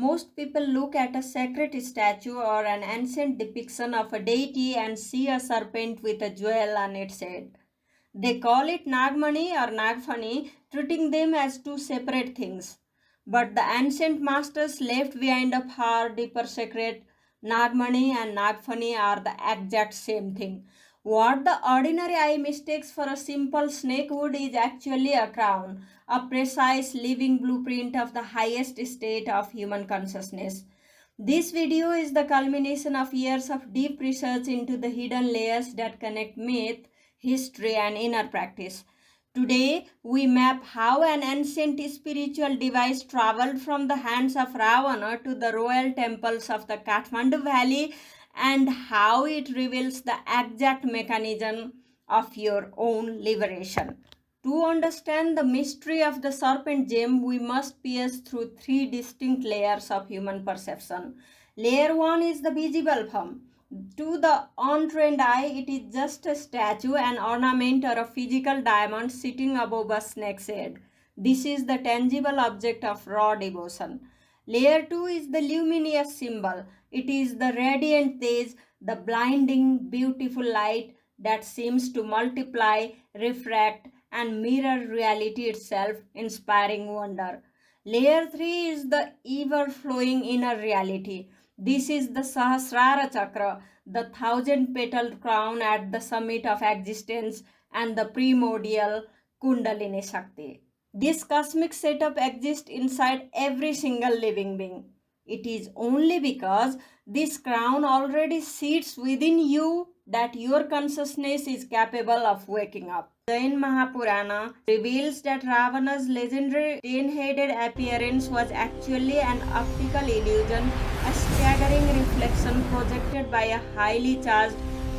Most people look at a sacred statue or an ancient depiction of a deity and see a serpent with a jewel on its head. They call it Nagmani or Nagphani, treating them as two separate things. But the ancient masters left behind a far deeper secret. Nagmani and Nagphani are the exact same thing. What the ordinary eye mistakes for a simple snake wood is actually a crown, a precise living blueprint of the highest state of human consciousness. This video is the culmination of years of deep research into the hidden layers that connect myth, history, and inner practice. Today, we map how an ancient spiritual device traveled from the hands of Ravana to the royal temples of the Kathmandu valley and how it reveals the exact mechanism of your own liberation. To understand the mystery of the Serpent-Gem, we must pierce through three distinct layers of human perception. Layer 1 is the visible form. To the untrained eye, it is just a statue, an ornament, or a physical diamond sitting above a snake's head. This is the tangible object of raw devotion. Layer 2 is the luminous symbol. It is the radiant Tej, the blinding, beautiful light that seems to multiply, refract, and mirror reality itself, inspiring wonder. Layer 3 is the ever-flowing inner reality. This is the Sahasrara Chakra, the thousand-petaled crown at the summit of existence, and the primordial Kundalini Shakti. This cosmic setup exists inside every single living being. It is only because this crown already sits within you that your consciousness is capable of waking up. Jain Mahapurana reveals that Ravana's legendary 10-headed appearance was actually an optical illusion, a staggering reflection projected by a highly charged,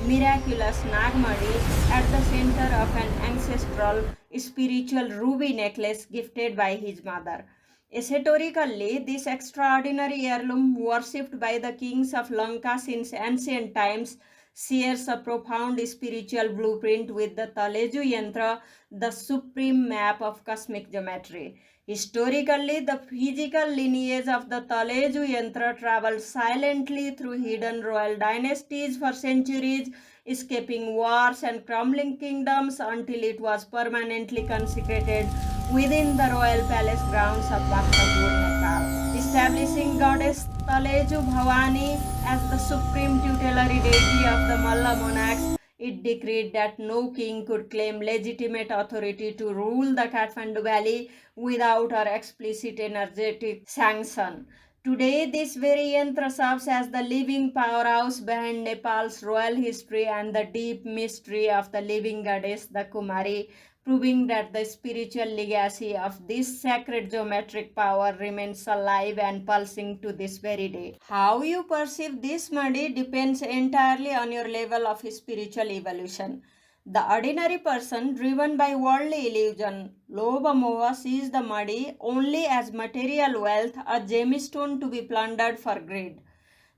miraculous Nagmani at the center of an ancestral spiritual ruby necklace gifted by his mother. Historically, this extraordinary heirloom, worshipped by the kings of Lanka since ancient times, shares a profound spiritual blueprint with the Taleju Yantra, the supreme map of cosmic geometry. Historically, the physical lineage of the Taleju Yantra traveled silently through hidden royal dynasties for centuries, escaping wars and crumbling kingdoms until it was permanently consecrated within the royal palace grounds of Kathmandu, Nepal, establishing goddess Taleju Bhavani as the supreme tutelary deity of the Malla monarchs. It decreed that no king could claim legitimate authority to rule the Kathmandu valley without her explicit energetic sanction. Today, this very yantra serves as the living powerhouse behind Nepal's royal history and the deep mystery of the living goddess, the Kumari, proving that the spiritual legacy of this sacred geometric power remains alive and pulsing to this very day. How you perceive this muddy depends entirely on your level of spiritual evolution. The ordinary person, driven by worldly illusion, Lobha Moha, sees the muddy only as material wealth, a gemstone to be plundered for greed.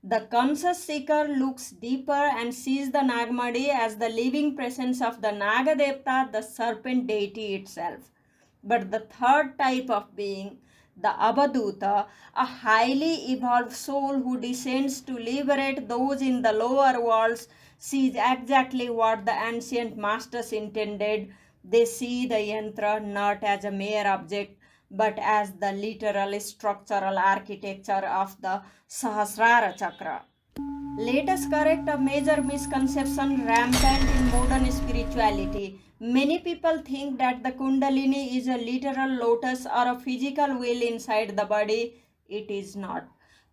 The conscious seeker looks deeper and sees the Nagmadi as the living presence of the Nagadevta, the serpent deity itself. But the third type of being, the Avaduta, a highly evolved soul who descends to liberate those in the lower worlds, sees exactly what the ancient masters intended. They see the yantra not as a mere object, but as the literal structural architecture of the Sahasrara Chakra. Let us correct a major misconception rampant in modern spirituality. Many people think that the Kundalini is a literal lotus or a physical wheel inside the body. It is not.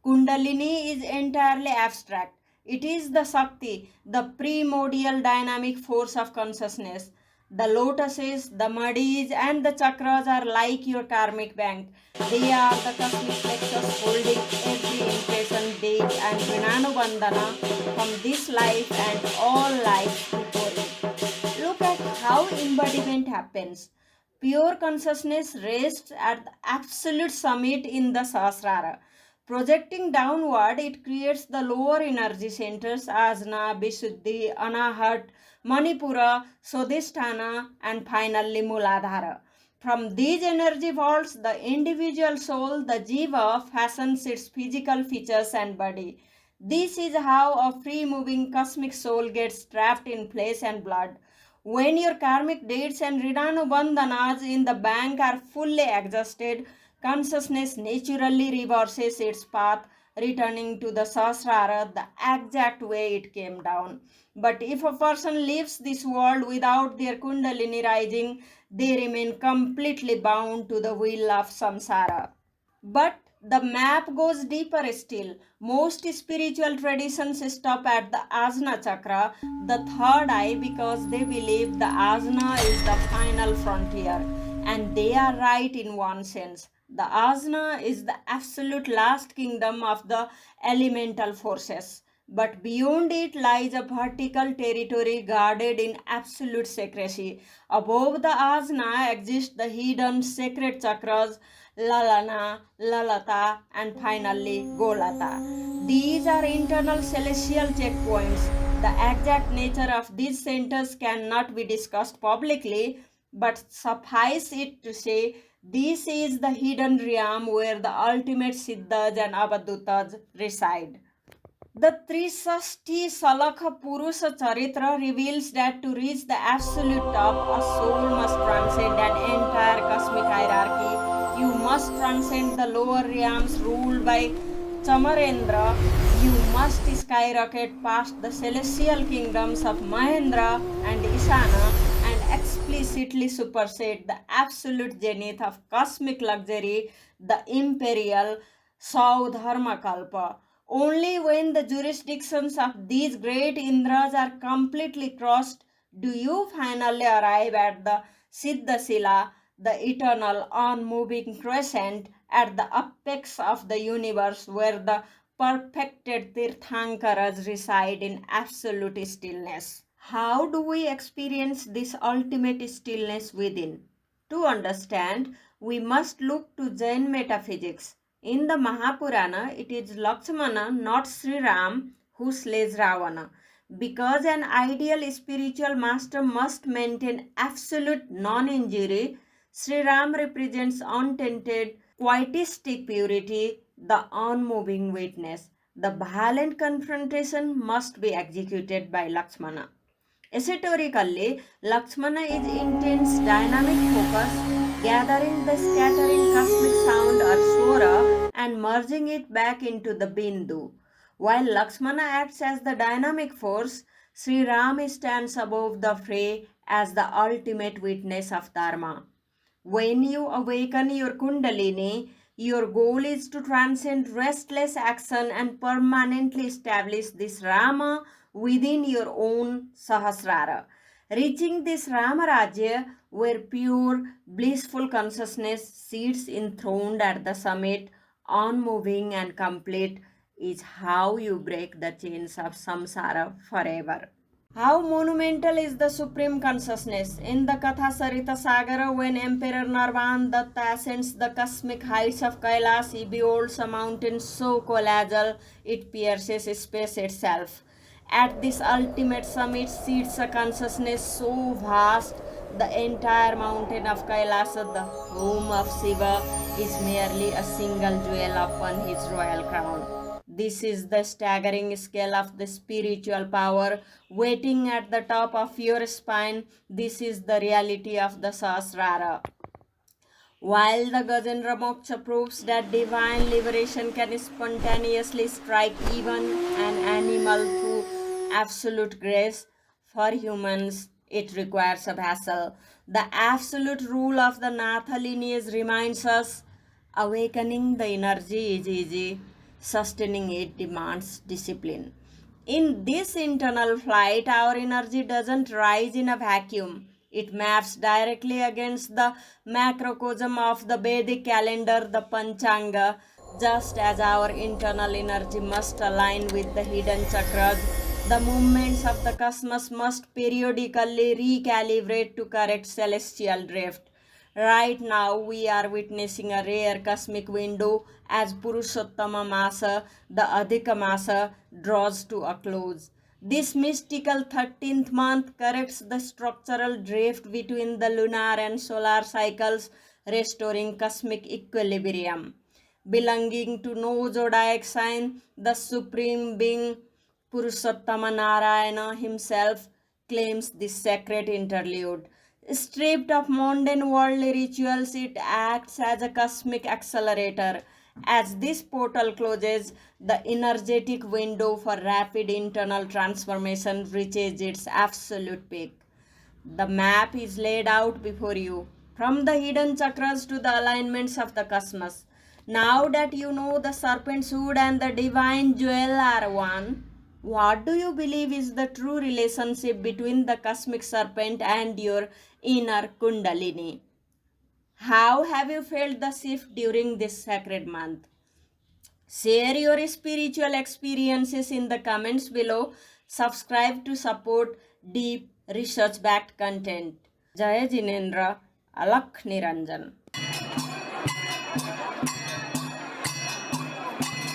Kundalini is entirely abstract. It is the Shakti, the primordial dynamic force of consciousness. The lotuses, the madis, and the chakras are like your karmic bank. They are the cosmic plexus holding every impression, date, and Rinanubandhana from this life and all life before it. Look at how embodiment happens. Pure consciousness rests at the absolute summit in the Sahasrara. Projecting downward, it creates the lower energy centers Ajna, Visuddhi, Anahata, Manipura, Swadhisthana, and finally Muladhara. From these energy vaults, the individual soul, the jiva, fashions its physical features and body. This is how a free-moving cosmic soul gets trapped in flesh and blood. When your karmic deeds and ridhanubandhanas in the bank are fully exhausted, consciousness naturally reverses its path, returning to the Sahasrara the exact way it came down. But if a person leaves this world without their Kundalini rising, they remain completely bound to the wheel of samsara. But the map goes deeper still. Most spiritual traditions stop at the Ajna chakra, the third eye, because they believe the Ajna is the final frontier. And they are right in one sense. The Ajna is the absolute last kingdom of the elemental forces. But beyond it lies a vertical territory guarded in absolute secrecy. Above the Ajna exist the hidden sacred chakras, Lalana, Lalata, and finally Golata. These are internal celestial checkpoints. The exact nature of these centers cannot be discussed publicly, but suffice it to say, this is the hidden realm where the ultimate Siddhas and Avadutas reside. The Trisashti Salakha Purusha Charitra reveals that to reach the absolute top, a soul must transcend an entire cosmic hierarchy. You must transcend the lower realms ruled by Chamarendra. You must skyrocket past the celestial kingdoms of Mahendra and Ishana and explicitly supersede the absolute zenith of cosmic luxury, the imperial Saudharmakalpa. Only when the jurisdictions of these great Indras are completely crossed do you finally arrive at the Siddhasila, the eternal unmoving crescent at the apex of the universe where the perfected Tirthankaras reside in absolute stillness. How do we experience this ultimate stillness within? To understand, we must look to Jain metaphysics. In the Mahapurana, it is Lakshmana, not Sri Ram, who slays Ravana. Because an ideal spiritual master must maintain absolute non-injury, Sri Ram represents untainted, quietistic purity, the unmoving witness. The violent confrontation must be executed by Lakshmana. Esoterically, Lakshmana is intense dynamic focus, gathering the scattering cosmic sound or swara and merging it back into the bindu. While Lakshmana acts as the dynamic force, Sri Ram stands above the fray as the ultimate witness of Dharma. When you awaken your Kundalini, your goal is to transcend restless action and permanently establish this Rama within your own Sahasrara. Reaching this Rama Rajya, where pure, blissful consciousness sits enthroned at the summit, unmoving and complete, is how you break the chains of samsara forever. How monumental is the supreme consciousness? In the Katha Sarita Sagara, when Emperor Narvan Datta ascends the cosmic heights of Kailas, he beholds a mountain so colossal it pierces space itself. At this ultimate summit sits a consciousness so vast, the entire mountain of Kailasa, the home of Shiva, is merely a single jewel upon his royal crown. This is the staggering scale of the spiritual power waiting at the top of your spine. This is the reality of the Sahasrara. While the Gajendra Moksha proves that divine liberation can spontaneously strike even an animal through absolute grace, for humans it requires a vessel. The absolute rule of the Natha lineage reminds us awakening the energy is easy, sustaining it demands discipline. In this internal flight, our energy doesn't rise in a vacuum. It maps directly against the macrocosm of the Vedic calendar, the Panchanga, just as our internal energy must align with the hidden chakras. The movements of the cosmos must periodically recalibrate to correct celestial drift. Right now, we are witnessing a rare cosmic window as Purushottama Masa, the Adhika Masa, draws to a close. This mystical 13th month corrects the structural drift between the lunar and solar cycles, restoring cosmic equilibrium. Belonging to no zodiac sign, the supreme being Purushottama Narayana himself claims this sacred interlude. Stripped of mundane worldly rituals, it acts as a cosmic accelerator. As this portal closes, the energetic window for rapid internal transformation reaches its absolute peak. The map is laid out before you, from the hidden chakras to the alignments of the cosmos. Now that you know the serpent's hood and the divine jewel are one, what do you believe is the true relationship between the cosmic serpent and your inner Kundalini? How have you felt the shift during this sacred month? Share your spiritual experiences in the comments below. Subscribe to support deep research backed content. Jai Jinendra, Alakh Niranjan.